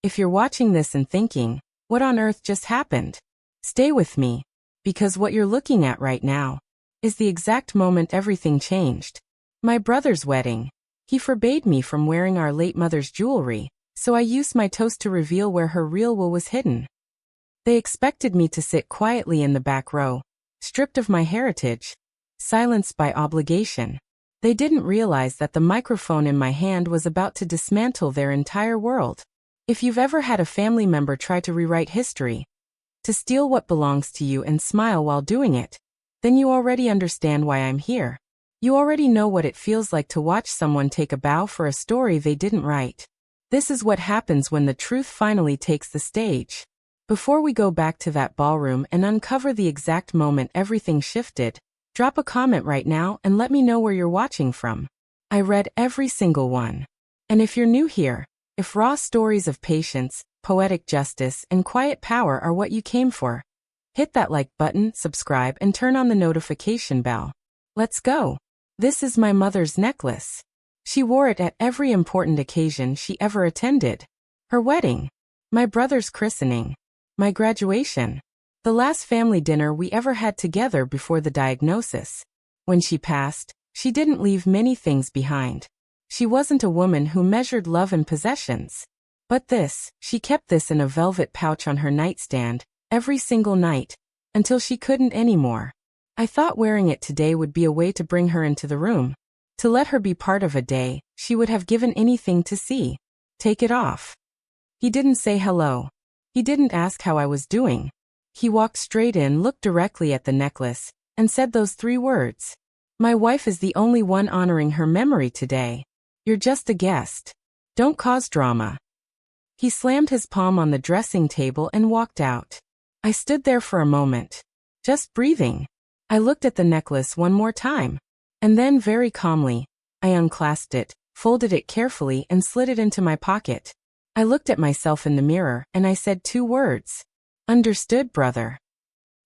If you're watching this and thinking, what on earth just happened? Stay with me, because what you're looking at right now is the exact moment everything changed. My brother's wedding. He forbade me from wearing our late mother's jewelry, so I used my toast to reveal where her real will was hidden. They expected me to sit quietly in the back row, stripped of my heritage, silenced by obligation. They didn't realize that the microphone in my hand was about to dismantle their entire world. If you've ever had a family member try to rewrite history, to steal what belongs to you and smile while doing it, then you already understand why I'm here. You already know what it feels like to watch someone take a bow for a story they didn't write. This is what happens when the truth finally takes the stage. Before we go back to that ballroom and uncover the exact moment everything shifted, drop a comment right now and let me know where you're watching from. I read every single one. And if you're new here, if raw stories of patience, poetic justice, and quiet power are what you came for, hit that like button, subscribe, and turn on the notification bell. Let's go. This is my mother's necklace. She wore it at every important occasion she ever attended. Her wedding, my brother's christening, my graduation, the last family dinner we ever had together before the diagnosis. When she passed, she didn't leave many things behind. She wasn't a woman who measured love in possessions. But this, she kept this in a velvet pouch on her nightstand, every single night, until she couldn't anymore. I thought wearing it today would be a way to bring her into the room, to let her be part of a day she would have given anything to see. Take it off. He didn't say hello. He didn't ask how I was doing. He walked straight in, looked directly at the necklace, and said those 3 words. My wife is the only one honoring her memory today. You're just a guest. Don't cause drama. He slammed his palm on the dressing table and walked out. I stood there for a moment, just breathing. I looked at the necklace one more time, and then very calmly, I unclasped it, folded it carefully, and slid it into my pocket. I looked at myself in the mirror, and I said 2 words. Understood, brother.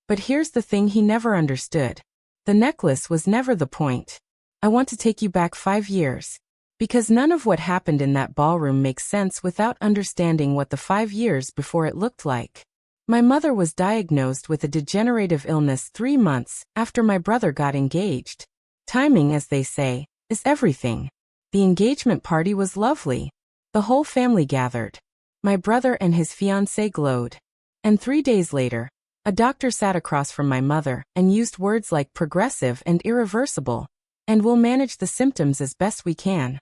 But here's the thing he never understood. The necklace was never the point. I want to take you back 5 years. Because none of what happened in that ballroom makes sense without understanding what the 5 years before it looked like. My mother was diagnosed with a degenerative illness 3 months after my brother got engaged. Timing, as they say, is everything. The engagement party was lovely. The whole family gathered. My brother and his fiancée glowed. And 3 days later, a doctor sat across from my mother and used words like progressive and irreversible, and we'll manage the symptoms as best we can.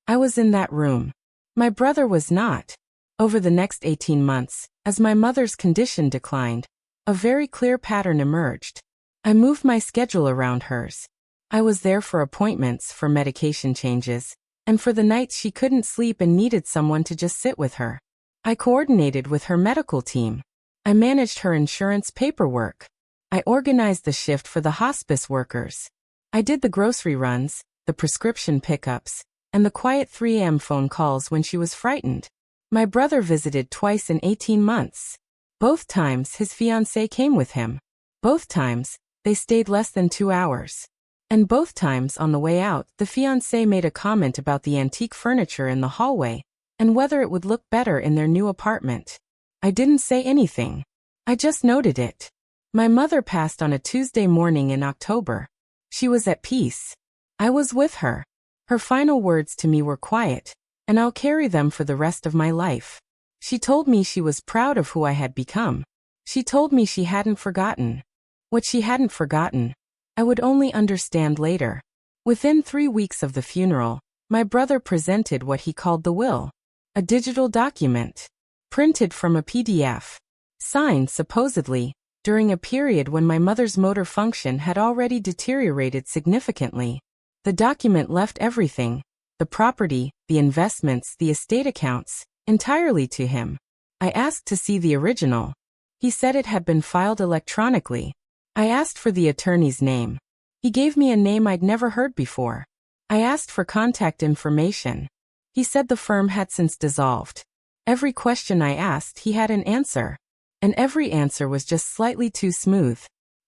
I was in that room. My brother was not. Over the next 18 months, as my mother's condition declined, a very clear pattern emerged. I moved my schedule around hers. I was there for appointments, for medication changes, and for the nights she couldn't sleep and needed someone to just sit with her. I coordinated with her medical team. I managed her insurance paperwork. I organized the shift for the hospice workers. I did the grocery runs, the prescription pickups, and the quiet 3 a.m. phone calls when she was frightened. My brother visited twice in 18 months. Both times his fiancée came with him. Both times, they stayed less than 2 hours. And both times on the way out, the fiancé made a comment about the antique furniture in the hallway, and whether it would look better in their new apartment. I didn't say anything. I just noted it. My mother passed on a Tuesday morning in October. She was at peace. I was with her. Her final words to me were quiet, and I'll carry them for the rest of my life. She told me she was proud of who I had become. She told me she hadn't forgotten. What she hadn't forgotten, I would only understand later. Within 3 weeks of the funeral, my brother presented what he called the will, a digital document, printed from a PDF, signed supposedly during a period when my mother's motor function had already deteriorated significantly. The document left everything, the property, the investments, the estate accounts, entirely to him. I asked to see the original. He said it had been filed electronically. I asked for the attorney's name. He gave me a name I'd never heard before. I asked for contact information. He said the firm had since dissolved. Every question I asked, he had an answer. And every answer was just slightly too smooth.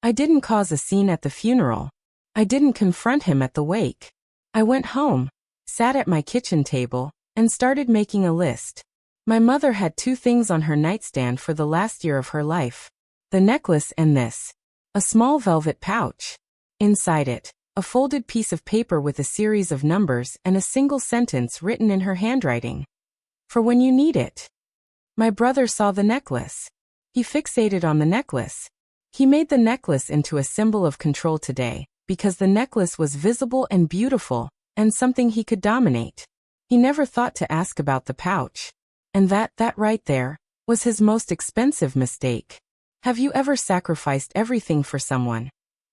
I didn't cause a scene at the funeral. I didn't confront him at the wake. I went home, sat at my kitchen table, and started making a list. My mother had two things on her nightstand for the last year of her life. The necklace and this. A small velvet pouch. Inside it, a folded piece of paper with a series of numbers and a single sentence written in her handwriting. For when you need it. My brother saw the necklace. He fixated on the necklace. He made the necklace into a symbol of control today, because the necklace was visible and beautiful, and something he could dominate. He never thought to ask about the pouch. And that right there, was his most expensive mistake. Have you ever sacrificed everything for someone?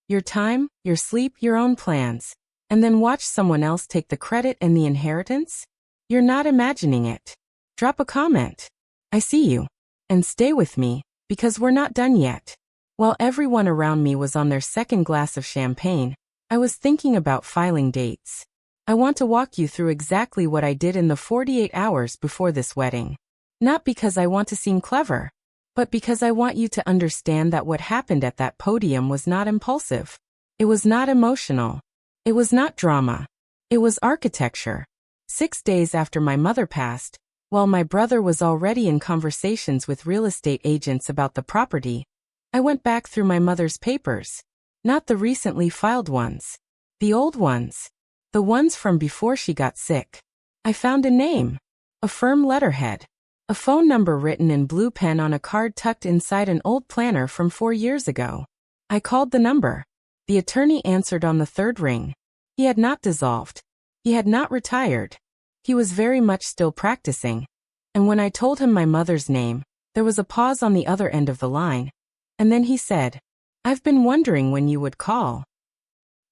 Your time, your sleep, your own plans, and then watch someone else take the credit and the inheritance? You're not imagining it. Drop a comment. I see you. And stay with me, because we're not done yet. While everyone around me was on their second glass of champagne, I was thinking about filing dates. I want to walk you through exactly what I did in the 48 hours before this wedding. Not because I want to seem clever, but because I want you to understand that what happened at that podium was not impulsive. It was not emotional. It was not drama. It was architecture. 6 days after my mother passed, while my brother was already in conversations with real estate agents about the property, I went back through my mother's papers. Not the recently filed ones. The old ones. The ones from before she got sick. I found a name. A firm letterhead. A phone number written in blue pen on a card tucked inside an old planner from 4 years ago. I called the number. The attorney answered on the third ring. He had not dissolved. He had not retired. He was very much still practicing. And when I told him my mother's name, there was a pause on the other end of the line. And then he said, "I've been wondering when you would call."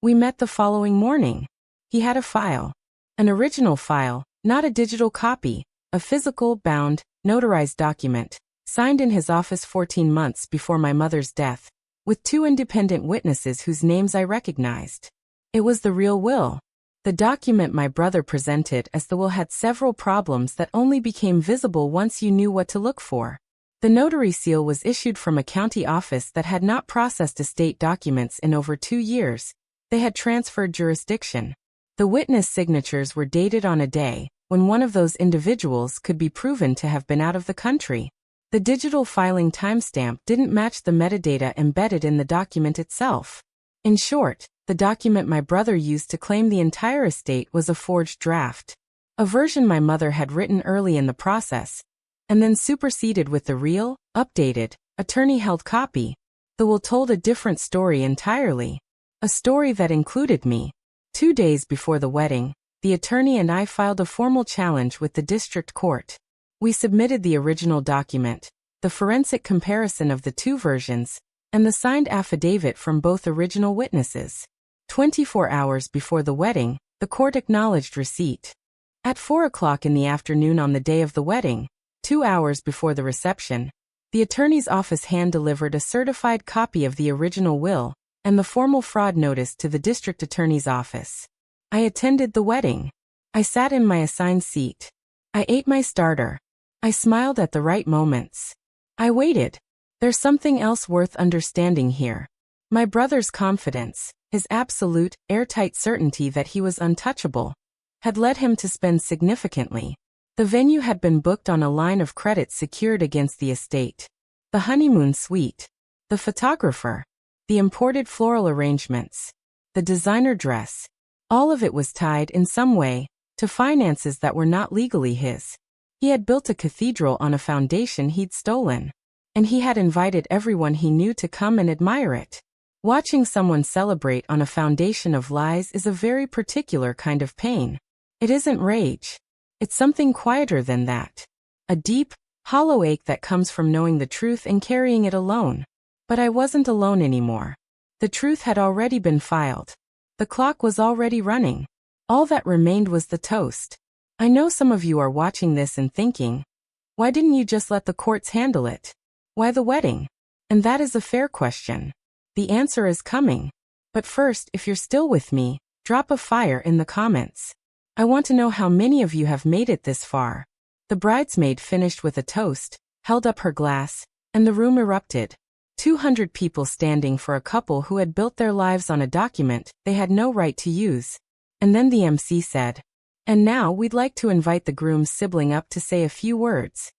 We met the following morning. He had a file. An original file, not a digital copy, a physical, bound, notarized document, signed in his office 14 months before my mother's death, with 2 independent witnesses whose names I recognized. It was the real will. The document my brother presented as the will had several problems that only became visible once you knew what to look for. The notary seal was issued from a county office that had not processed estate documents in over 2 years. They had transferred jurisdiction. The witness signatures were dated on a day when one of those individuals could be proven to have been out of the country. The digital filing timestamp didn't match the metadata embedded in the document itself. In short, the document my brother used to claim the entire estate was a forged draft. A version my mother had written early in the process, and then superseded with the real, updated, attorney-held copy. The will told a different story entirely. A story that included me. 2 days before the wedding, the attorney and I filed a formal challenge with the district court. We submitted the original document, the forensic comparison of the 2 versions, and the signed affidavit from both original witnesses. 24 hours before the wedding, the court acknowledged receipt. At 4 o'clock in the afternoon on the day of the wedding, 2 hours before the reception, the attorney's office hand-delivered a certified copy of the original will and the formal fraud notice to the district attorney's office. I attended the wedding. I sat in my assigned seat. I ate my starter. I smiled at the right moments. I waited. There's something else worth understanding here. My brother's confidence, his absolute, airtight certainty that he was untouchable, had led him to spend significantly. The venue had been booked on a line of credit secured against the estate. The honeymoon suite. The photographer. The imported floral arrangements. The designer dress. All of it was tied in some way to finances that were not legally his. He had built a cathedral on a foundation he'd stolen. And he had invited everyone he knew to come and admire it. Watching someone celebrate on a foundation of lies is a very particular kind of pain. It isn't rage. It's something quieter than that. A deep, hollow ache that comes from knowing the truth and carrying it alone. But I wasn't alone anymore. The truth had already been filed. The clock was already running. All that remained was the toast. I know some of you are watching this and thinking, why didn't you just let the courts handle it? Why the wedding? And that is a fair question. The answer is coming. But first, if you're still with me, drop a fire in the comments. I want to know how many of you have made it this far. The bridesmaid finished with a toast, held up her glass, and the room erupted. 200 people standing for a couple who had built their lives on a document they had no right to use. And then the MC said, And now we'd like to invite the groom's sibling up to say a few words.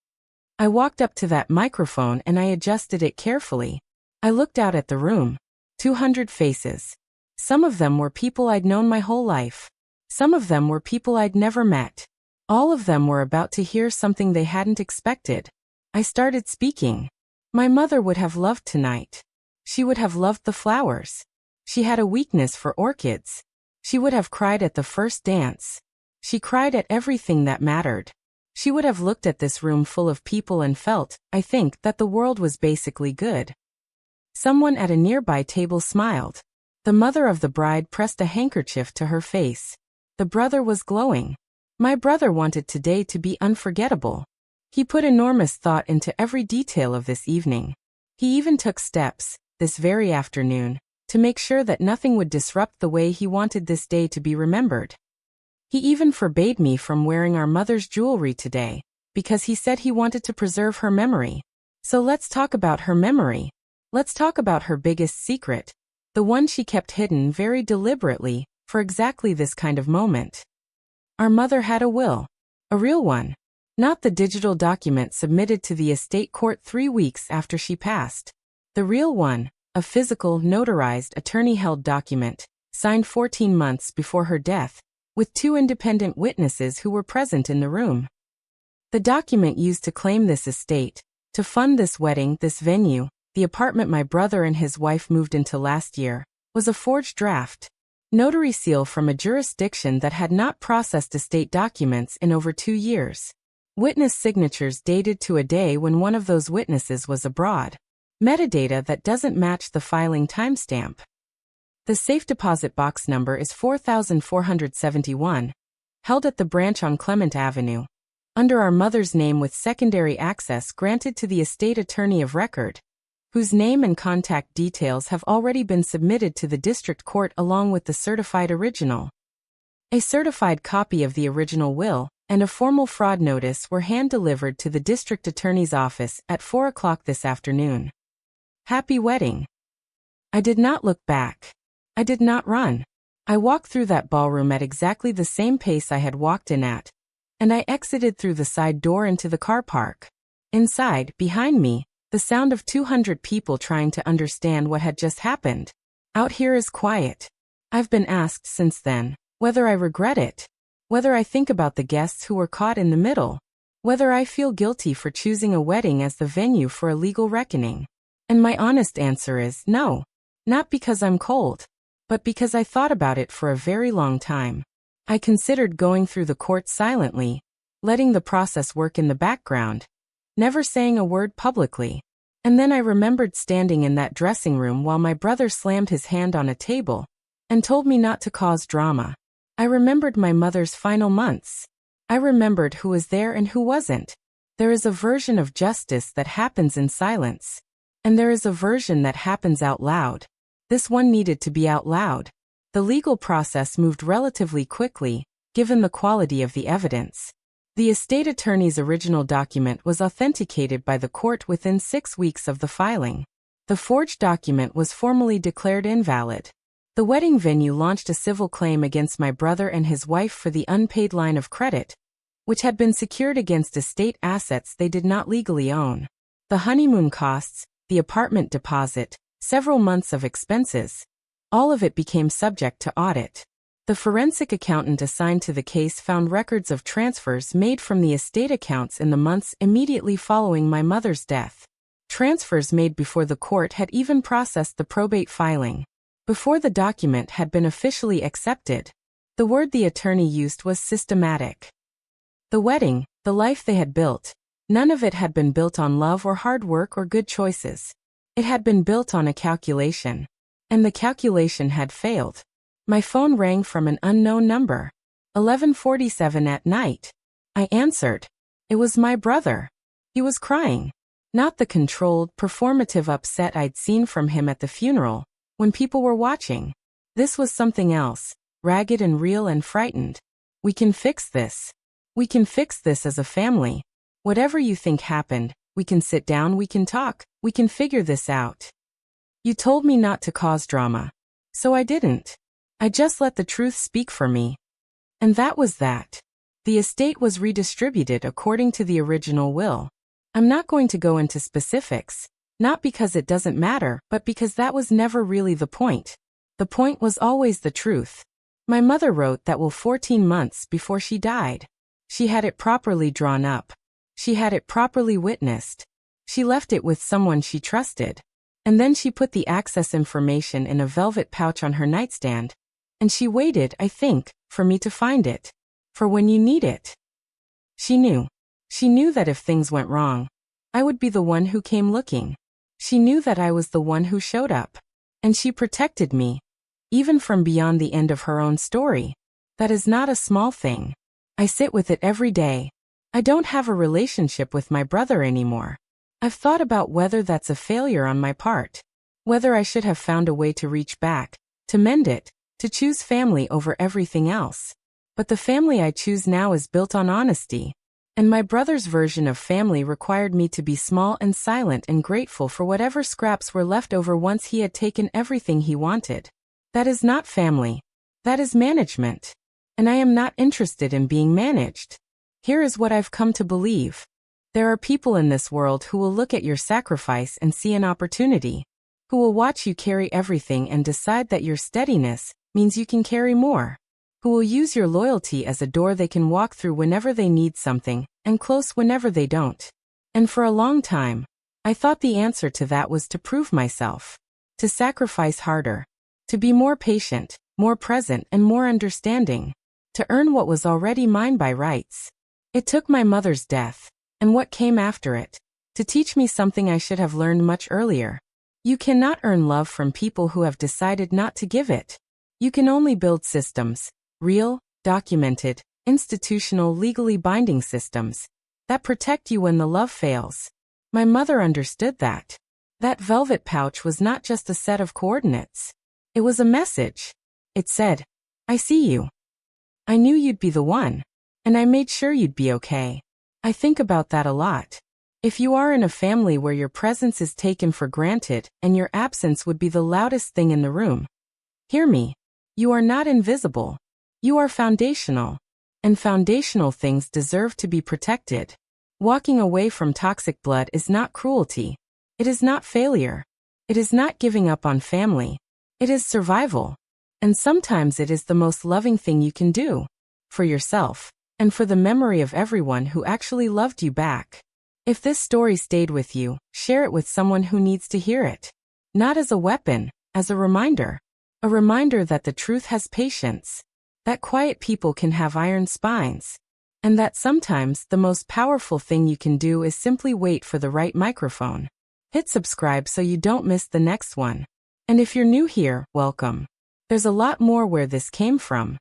I walked up to that microphone and I adjusted it carefully. I looked out at the room. 200 faces. Some of them were people I'd known my whole life. Some of them were people I'd never met. All of them were about to hear something they hadn't expected. I started speaking. My mother would have loved tonight. She would have loved the flowers. She had a weakness for orchids. She would have cried at the first dance. She cried at everything that mattered. She would have looked at this room full of people and felt, I think, that the world was basically good. Someone at a nearby table smiled. The mother of the bride pressed a handkerchief to her face. The brother was glowing. My brother wanted today to be unforgettable. He put enormous thought into every detail of this evening. He even took steps, this very afternoon, to make sure that nothing would disrupt the way he wanted this day to be remembered. He even forbade me from wearing our mother's jewelry today, because he said he wanted to preserve her memory. So let's talk about her memory. Let's talk about her biggest secret, the one she kept hidden very deliberately, for exactly this kind of moment. Our mother had a will. A real one. Not the digital document submitted to the estate court 3 weeks after she passed. The real one, a physical, notarized, attorney-held document, signed 14 months before her death, with 2 independent witnesses who were present in the room. The document used to claim this estate, to fund this wedding, this venue, the apartment my brother and his wife moved into last year, was a forged draft. Notary seal from a jurisdiction that had not processed estate documents in over 2 years. Witness signatures dated to a day when one of those witnesses was abroad. Metadata that doesn't match the filing timestamp. The safe deposit box number is 4471, held at the branch on Clement Avenue, under our mother's name with secondary access granted to the estate attorney of record, whose name and contact details have already been submitted to the district court along with the certified original. A certified copy of the original will and a formal fraud notice were hand-delivered to the district attorney's office at 4 o'clock this afternoon. Happy wedding. I did not look back. I did not run. I walked through that ballroom at exactly the same pace I had walked in at, and I exited through the side door into the car park. Inside, behind me, the sound of 200 people trying to understand what had just happened. Out here is quiet. I've been asked since then, whether I regret it, whether I think about the guests who were caught in the middle, whether I feel guilty for choosing a wedding as the venue for a legal reckoning. And my honest answer is no, not because I'm cold, but because I thought about it for a very long time. I considered going through the court silently, letting the process work in the background, never saying a word publicly. And then I remembered standing in that dressing room while my brother slammed his hand on a table and told me not to cause drama. I remembered my mother's final months. I remembered who was there and who wasn't. There is a version of justice that happens in silence, and there is a version that happens out loud. This one needed to be out loud. The legal process moved relatively quickly, given the quality of the evidence. The estate attorney's original document was authenticated by the court within 6 weeks of the filing. The forged document was formally declared invalid. The wedding venue launched a civil claim against my brother and his wife for the unpaid line of credit, which had been secured against estate assets they did not legally own. The honeymoon costs, the apartment deposit, several months of expenses, all of it became subject to audit. The forensic accountant assigned to the case found records of transfers made from the estate accounts in the months immediately following my mother's death. Transfers made before the court had even processed the probate filing, before the document had been officially accepted. The word the attorney used was systematic. The wedding, the life they had built, none of it had been built on love or hard work or good choices. It had been built on a calculation. And the calculation had failed. My phone rang from an unknown number. 11:47 at night. I answered. It was my brother. He was crying. Not the controlled, performative upset I'd seen from him at the funeral, when people were watching. This was something else, ragged and real and frightened. We can fix this. We can fix this as a family. Whatever you think happened, we can sit down, we can talk, we can figure this out. You told me not to cause drama. So I didn't. I just let the truth speak for me. And that was that. The estate was redistributed according to the original will. I'm not going to go into specifics, not because it doesn't matter, but because that was never really the point. The point was always the truth. My mother wrote that will 14 months before she died. She had it properly drawn up. She had it properly witnessed. She left it with someone she trusted. And then she put the access information in a velvet pouch on her nightstand. And she waited, I think, for me to find it. For when you need it. She knew. She knew that if things went wrong, I would be the one who came looking. She knew that I was the one who showed up. And she protected me. Even from beyond the end of her own story. That is not a small thing. I sit with it every day. I don't have a relationship with my brother anymore. I've thought about whether that's a failure on my part. Whether I should have found a way to reach back, to mend it, to choose family over everything else. But the family I choose now is built on honesty. And my brother's version of family required me to be small and silent and grateful for whatever scraps were left over once he had taken everything he wanted. That is not family. That is management. And I am not interested in being managed. Here is what I've come to believe. There are people in this world who will look at your sacrifice and see an opportunity. Who will watch you carry everything and decide that your steadiness means you can carry more. Who will use your loyalty as a door they can walk through whenever they need something, and close whenever they don't. And for a long time, I thought the answer to that was to prove myself. To sacrifice harder. To be more patient, more present, and more understanding. To earn what was already mine by rights. It took my mother's death, and what came after it, to teach me something I should have learned much earlier. You cannot earn love from people who have decided not to give it. You can only build systems, real, documented, institutional, legally binding systems, that protect you when the love fails. My mother understood that. That velvet pouch was not just a set of coordinates. It was a message. It said, I see you. I knew you'd be the one. And I made sure you'd be okay. I think about that a lot. If you are in a family where your presence is taken for granted and your absence would be the loudest thing in the room. Hear me. You are not invisible. You are foundational. And foundational things deserve to be protected. Walking away from toxic blood is not cruelty. It is not failure. It is not giving up on family. It is survival. And sometimes it is the most loving thing you can do. For yourself. And for the memory of everyone who actually loved you back. If this story stayed with you, share it with someone who needs to hear it. Not as a weapon, as a reminder. A reminder that the truth has patience. That quiet people can have iron spines. And that sometimes the most powerful thing you can do is simply wait for the right microphone. Hit subscribe so you don't miss the next one. And if you're new here, welcome. There's a lot more where this came from.